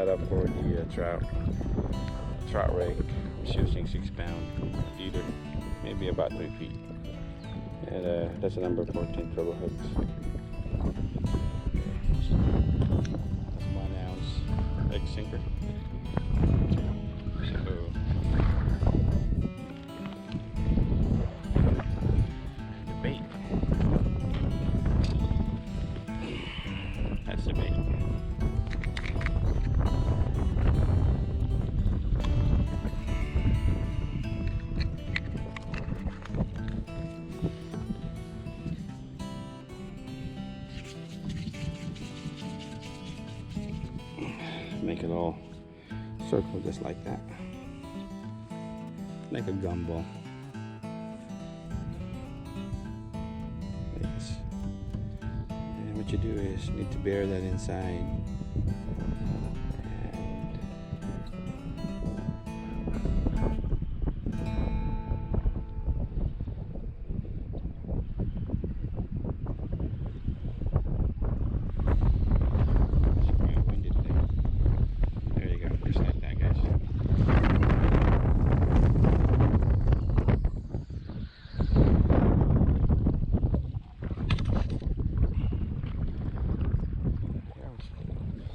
setup for the trout rig. It's using 6-pound leader, maybe about 3 feet. And that's a number 14 treble hooks. That's 1 ounce egg sinker. So the bait. That's the bait. Make it all circle just like that. Like a gumball. Like this. And what you do is you need to bear that inside.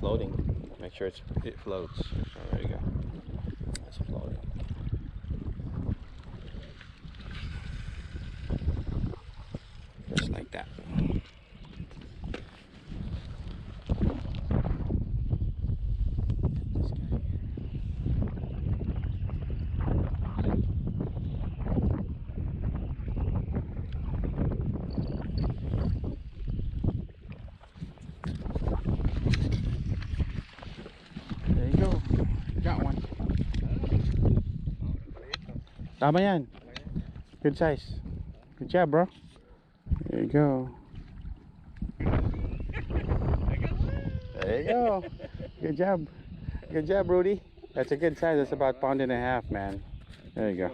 Floating. Make sure it floats. Oh, there you go. It's floating. Just like that. There you go. Got one. Tama yan. Good size. Good job, bro. There you go. There you go. Good job. Good job, Rudy. That's a good size. That's about 1.5 pounds, man. There you go.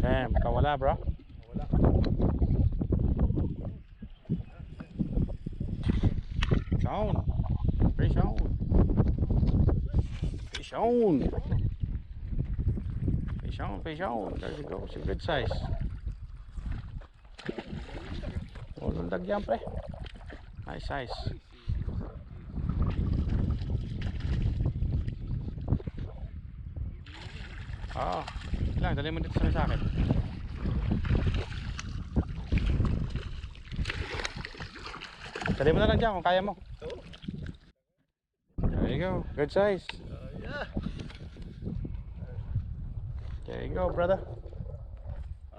Damn, kawala, bro. Fish on. Fish on. Fish on. Fish on, fish on. There you go. It's a good size. Walang dagyan, pre. Nice size. Oh, lang, dali mo dito sa akin. Dali mo na lang dyan kung kaya mo. There you go, good size. Yeah. There you go, brother.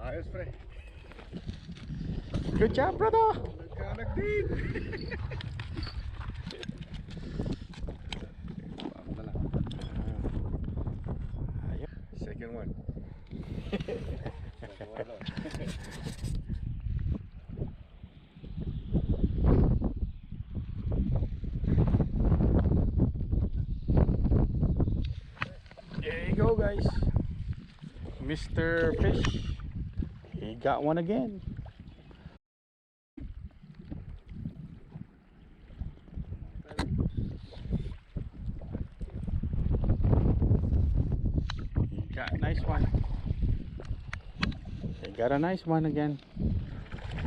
Ayos, pre. Good job, brother. Nagkanagdid. Second one. There you go, guys. Mr. Fish, he got one again. nice one. Okay, got a nice one again.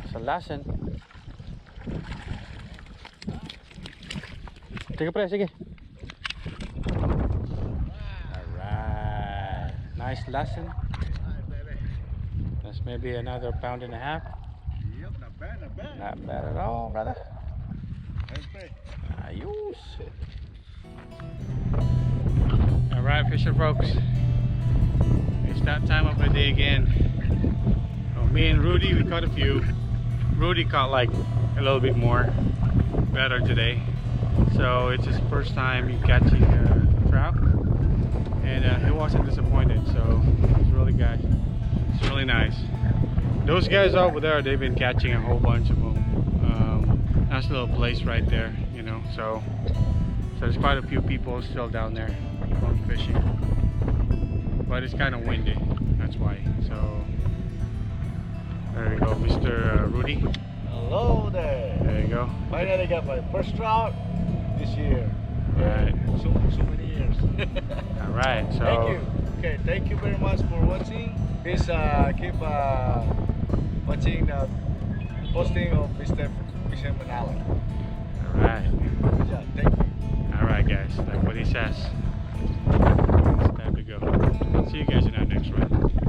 It's a lesson. Sige pre, sige. Alright. Nice lesson. That's maybe another pound and a half. Yep, not bad, not bad. Not bad at all, brother. Nice fish. Ayos. Alright, fisher folks. It's that time of the day again. So me and Rudy, we caught a few. Rudy caught like a little bit more. Better today. So it's his first time catching trout. And he wasn't disappointed. So it's really good. It's really nice. Those guys over there, they've been catching a whole bunch of them. Nice little place right there, you know. So there's quite a few people still down there going fishing. But it's kind of windy, that's why. So there you go, Mr. Rudy. Hello there. There you go. Finally got my first trout this year. Right. So many years. All right. So Thank you. Okay, thank you very much for watching. Please keep watching the posting of Mr. Fisherman Allen. all right. Good job. Thank you. All right, guys. Like what he says. It's time to go. See you guys in our next one.